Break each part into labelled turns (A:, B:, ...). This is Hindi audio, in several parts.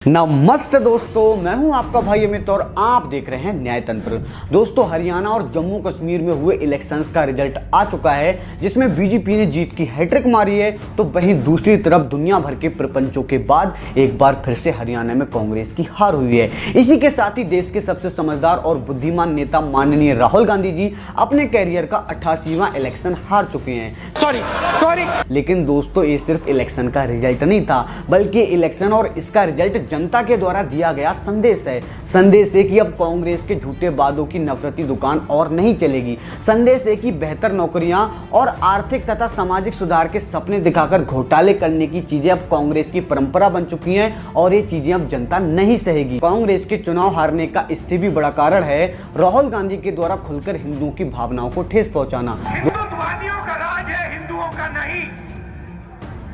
A: नमस्ते दोस्तों, मैं हूं आपका भाई अमित और आप देख रहे हैं न्याय तंत्र। दोस्तों, हरियाणा और जम्मू कश्मीर में हुए इलेक्शंस का रिजल्ट आ चुका है, जिसमें बीजेपी ने जीत की हैट्रिक मारी है। तो वहीं दूसरी तरफ दुनिया भर के प्रपंचों के बाद एक बार फिर से हरियाणा में कांग्रेस की हार हुई है। इसी के साथ ही देश के सबसे समझदार और बुद्धिमान नेता माननीय राहुल गांधी जी अपने कैरियर का 88वां इलेक्शन हार चुके हैं। सॉरी। लेकिन दोस्तों, ये सिर्फ इलेक्शन का रिजल्ट नहीं था, बल्कि इलेक्शन और इसका रिजल्ट जनता के द्वारा दिया गया संदेश है। संदेश है कि अब कांग्रेस के झूठे वादों की नफरती दुकान और नहीं चलेगी। संदेश है कि बेहतर नौकरियां और आर्थिक तथा सामाजिक सुधार के सपने दिखाकर घोटाले करने की चीजें अब कांग्रेस की परंपरा बन चुकी हैं और ये चीजें अब जनता नहीं सहेगी। कांग्रेस के चुनाव हारने का इससे भी बड़ा कारण है राहुल गांधी के द्वारा खुलकर हिंदुओं की भावनाओं को ठेस पहुंचाना।
B: हिंदुत्ववादियों का राज है, हिंदुओं का नहीं।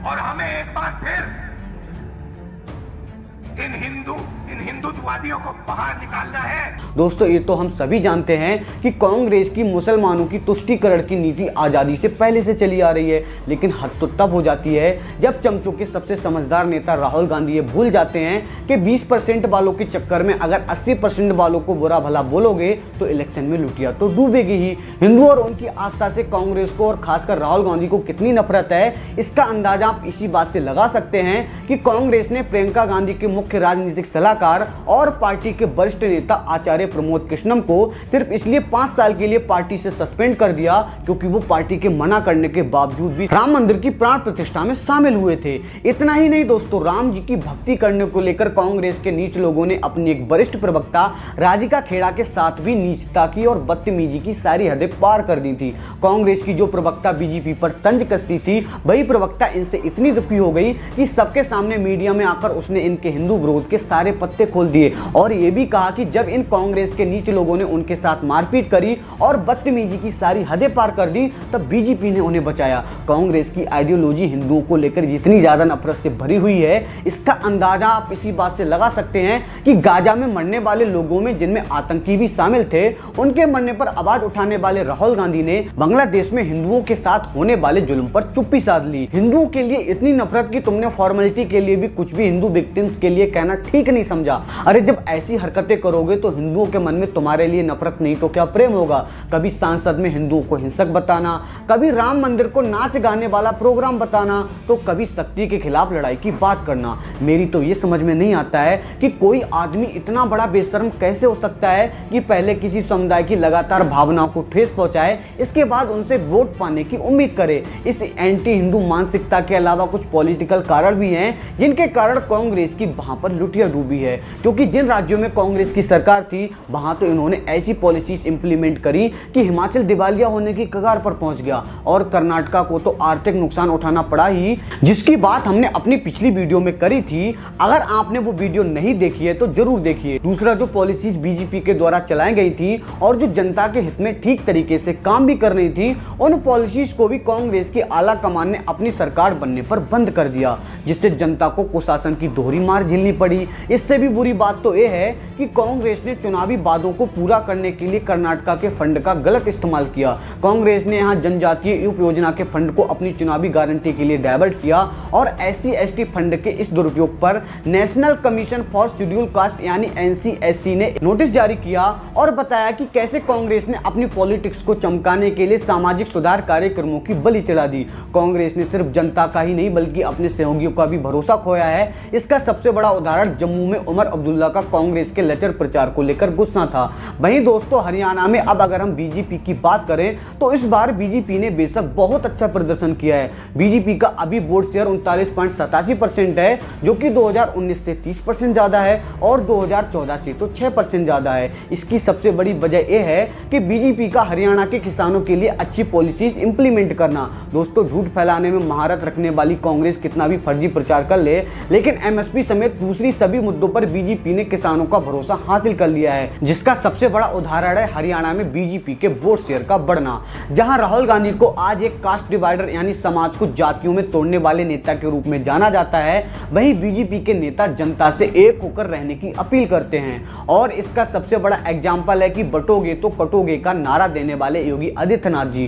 B: और हमें एक बार फिर इन हिंदुत्ववादियों को बाहर निकालना है।
A: दोस्तों, ये तो हम सभी जानते हैं कि कांग्रेस की मुसलमानों की तुष्टीकरण की नीति आजादी से पहले से चली आ रही है, लेकिन हद तो तब हो जाती है जब चमचों के सबसे समझदार नेता राहुल गांधी ये भूल जाते हैं कि 20% वालों के चक्कर में अगर 80% वालों को बुरा भला बोलोगे तो इलेक्शन में लुटिया तो डूबेगी ही। हिंदू और उनकी आस्था से कांग्रेस को और खासकर राहुल गांधी को कितनी नफरत है, इसका अंदाजा आप इसी बात से लगा सकते हैं कि कांग्रेस ने प्रियंका गांधी के मुख्य राजनीतिक सलाहकार और पार्टी के वरिष्ठ नेता आचार्य प्रमोद कृष्णम को सिर्फ इसलिए 5 साल के लिए पार्टी से सस्पेंड कर दिया क्योंकि वो पार्टी के मना करने के बावजूद भी राम मंदिर की प्राण प्रतिष्ठा में शामिल हुए थे। इतना ही नहीं दोस्तों, राम जी की भक्ति करने को लेकर कांग्रेस के नीच लोगों ने अपनी एक वरिष्ठ प्रवक्ता राधिका खेड़ा के साथ भी नीचता की और बदतमीजी की सारी हदें पार कर दी थी। कांग्रेस की जो प्रवक्ता बीजेपी पर तंज कसती थी, वही प्रवक्ता इनसे इतनी दुखी हो गई कि सबके सामने मीडिया में आकर उसने इनके हिंदू विरोध के सारे पत्ते खोल दिए और ये भी कहा कि जब इन कांग्रेस के नीच लोगों ने उनके साथ मारपीट करी और बदतमीजी की सारी हदें पार कर दी, तब बीजेपी ने उन्हें बचाया। कांग्रेस की आइडियोलॉजी हिंदुओं को लेकर जितनी ज्यादा नफरत से भरी हुई है, इसका अंदाजा आप इसी बात से लगा सकते हैं कि गाजा में मरने वाले लोगों में जिनमें आतंकी भी शामिल थे, उनके मरने पर आवाज उठाने वाले राहुल गांधी ने बांग्लादेश में हिंदुओं के साथ होने वाले जुल्म पर चुप्पी साध ली। हिंदुओं के लिए इतनी नफरत कि तुमने फॉर्मेलिटी के लिए भी कुछ भी हिंदू विक्टिम्स के लिए कहना ठीक नहीं समझा। अरे जब ऐसी हरकतें करोगे तो हिंदुओं के मन में तुम्हारे लिए नफरत नहीं तो क्या प्रेम होगा। कभी सांसद में हिंदुओं को हिंसक बताना, कभी राम मंदिर को नाच गाने वाला प्रोग्राम बताना, तो कभी शक्ति के खिलाफ लड़ाई की बात करना। मेरी तो ये समझ में नहीं आता है कि कोई आदमी इतना बड़ा बेशर्म कैसे हो सकता है कि पहले किसी समुदाय की लगातार भावनाओं को ठेस पहुंचाए, इसके बाद उनसे वोट पाने की उम्मीद करे। इस एंटी हिंदू मानसिकता के अलावा कुछ पॉलिटिकल कारण भी हैं जिनके कारण कांग्रेस की वहां पर लुटिया डूबी है, क्योंकि जिन राज्यों में कांग्रेस की सरकार थी वहां तो इन्होंने ऐसी पॉलिसीज इंप्लीमेंट करी कि हिमाचल दिवालिया होने की कगार पर पहुंच गया और कर्नाटका को तो आर्थिक नुकसान उठाना पड़ा ही, जिसकी बात हमने अपनी पिछली वीडियो में करी थी। अगर आपने वो वीडियो नहीं देखी है तो जरूर देखिए। दूसरा, जो पॉलिसीज बीजेपी के द्वारा चलाई गई थी और जो जनता के हित में ठीक तरीके से काम भी कर रही थी, उन पॉलिसीज को भी कांग्रेस की आला कमान ने अपनी सरकार बनने पर बंद कर दिया, जिससे जनता को कुशासन की दोहरी मार झेलनी पड़ी। इससे भी बुरी बात तो यह है कि कांग्रेस ने चुनावी वादों को पूरा करने के लिए कर्नाटका के फंड का गलत इस्तेमाल किया। कांग्रेस ने यहां जनजातीय उप योजना के फंड को अपनी चुनावी गारंटी के लिए डाइवर्ट किया और SC/ST फंड के इस दुरुपयोग पर national commission for schedule caste यानी NCSC ने नोटिस जारी किया और बताया कि कैसे कांग्रेस ने अपनी पॉलिटिक्स को चमकाने के लिए सामाजिक सुधार कार्यक्रमों की बलि चला दी। कांग्रेस ने सिर्फ जनता का ही नहीं बल्कि अपने सहयोगियों का भी भरोसा खोया है। इसका सबसे बड़ा उदाहरण जम्मू में उमर अब्दुल्ला का कांग्रेस के लचर प्रचार को लेकर गुस्सा था। वहीं दोस्तों, हरियाणा में अब अगर हम बीजेपी की बात करें तो इस बार बीजेपी ने बेशक बहुत अच्छा प्रदर्शन किया है। बीजेपी का अभी वोट शेयर 39.87% है, जो कि 2019 से 30% ज्यादा है और 2014 से तो 6% ज्यादा है। इसकी सबसे बड़ी वजह यह है कि बीजेपी का हरियाणा के किसानों के लिए अच्छी पॉलिसीज इंप्लीमेंट करना। दोस्तों, झूठ फैलाने में महारत रखने वाली कांग्रेस कितना भी फर्जी प्रचार कर ले, लेकिन MSP समेत दूसरी सभी मुद्दों पर बीजेपी ने किसानों का भरोसा हासिल कर लिया है, जिसका सबसे बड़ा उदाहरण है हरियाणा में बीजेपी के वोट शेयर का बढ़ना। जहां राहुल गांधी को आज एक कास्ट डिवाइडर यानी समाज को जातियों में तोड़ने वाले नेता के रूप में जाना जाता है, वहीं बीजेपी के नेता जनता से एक होकर रहने की अपील करते हैं। और इसका सबसे बड़ा एग्जाम्पल है कि बटोगे तो कटोगे का नारा देने वाले योगी आदित्यनाथ जी।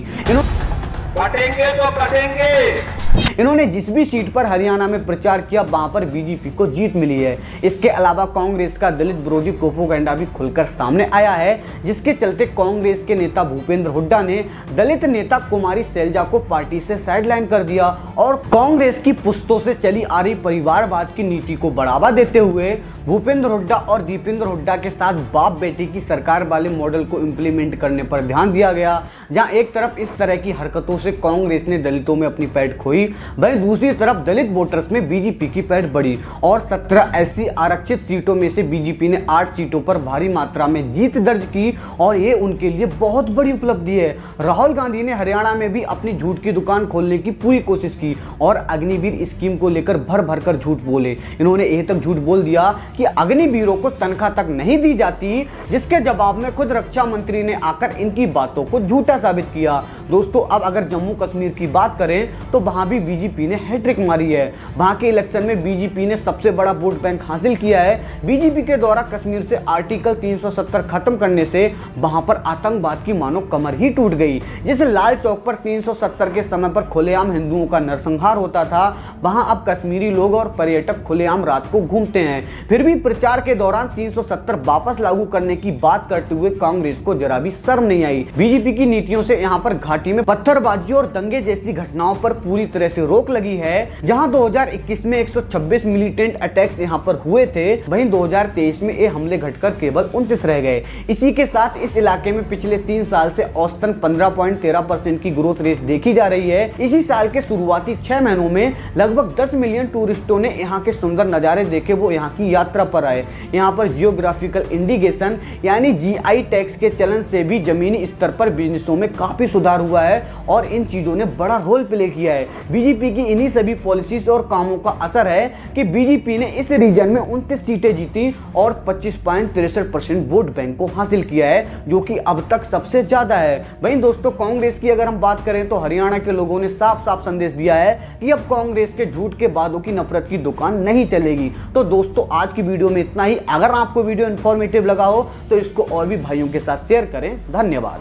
B: बांटेंगे तो कटेंगे।
A: इन्होंने जिस भी सीट पर हरियाणा में प्रचार किया वहां पर बीजेपी को जीत मिली है। इसके अलावा कांग्रेस का दलित विरोधी प्रोपेगेंडा भी खुलकर सामने आया है, जिसके चलते कांग्रेस के नेता भूपेंद्र हुड्डा ने दलित नेता कुमारी शैलजा को पार्टी से साइडलाइन कर दिया और कांग्रेस की पुश्तों से चली आ रही परिवारवाद की नीति को बढ़ावा देते हुए भूपेंद्र हुड्डा और दीपेंद्र हुड्डा के साथ बाप बेटी की सरकार वाले मॉडल को इंप्लीमेंट करने पर ध्यान दिया गया। जहां एक तरफ इस तरह की हरकतों से कांग्रेस ने दलितों में अपनी पैठ खोई, वहीं दूसरी तरफ दलित वोटर्स में बीजेपी की पैठ बढ़ी और 17 ऐसी आरक्षित सीटों में से बीजेपी ने 8 सीटों पर भारी मात्रा में जीत दर्ज की और ये उनके लिए बहुत बड़ी उपलब्धि है। राहुल गांधी ने हरियाणा में भी अपनी झूठ की दुकान खोलने की पूरी कोशिश की और अग्निवीर स्कीम को लेकर भर भर कर झूठ बोले। इन्होंने यह तक झूठ बोल दिया कि अग्निवीरों को तनख्वाह तक नहीं दी जाती, जिसके जवाब में खुद रक्षा मंत्री ने आकर इनकी बातों को झूठा साबित किया। दोस्तों, अब अगर जम्मू कश्मीर की बात करें तो वहां भी बीजेपी ने हैट्रिक मारी है। वहां के इलेक्शन में बीजेपी ने सबसे बड़ा वोट बैंक हासिल किया है। बीजेपी के द्वारा कश्मीर से आर्टिकल 370 खत्म करने से वहां पर आतंकवाद की मानो कमर ही टूट गई। जिस लाल चौक पर 370 के समय पर खुलेआम हिंदुओं का नरसंहार होता था, वहां अब कश्मीरी लोग और पर्यटक खुलेआम रात को घूमते हैं। फिर भी प्रचार के दौरान 370 वापस लागू करने की बात करते हुए कांग्रेस को जरा भी शर्म नहीं आई। बीजेपी की नीतियों से यहां पर घाटी में पत्थरबाजी और दंगे जैसी घटनाओं पर पूरी तरह से रोक लगी है। जहां 2021 में 126 मिलिटेंट अटैक्स यहां पर हुए थे, वहीं 2023 में ये हमले घटकर केवल 29 रह गए। इसी के साथ इस इलाके में पिछले 3 साल से औसतन 15.13% की ग्रोथ रेट देखी जा रही है। इसी साल के शुरुआती 6 महीनों में लगभग 10 मिलियन टूरिस्टों ने यहाँ के सुंदर नजारे देखे, वो यहाँ की यात्रा पर आए। यहाँ पर जियोग्राफिकल इंडिकेशन यानी GI टैक्स के चलन से भी जमीनी स्तर पर बिजनेसों में काफी सुधार हुआ है और इन चीजों ने बड़ा रोल प्ले किया है। बीजेपी की इन्हीं सभी पॉलिसीज और कामों का असर है कि बीजेपी ने इस रीजन में 29 सीटें जीती और 25.63% वोट बैंक को हासिल किया है, जो कि अब तक सबसे ज्यादा है। वहीं दोस्तों, कांग्रेस की अगर हम बात करें तो हरियाणा के लोगों ने साफ साफ संदेश दिया है कि अब कांग्रेस के झूठ के वादों की नफरत की दुकान नहीं चलेगी। तो दोस्तों, आज की वीडियो में इतना ही। अगर आपको वीडियो इंफॉर्मेटिव लगा हो तो इसको और भी भाइयों के साथ शेयर करें। धन्यवाद।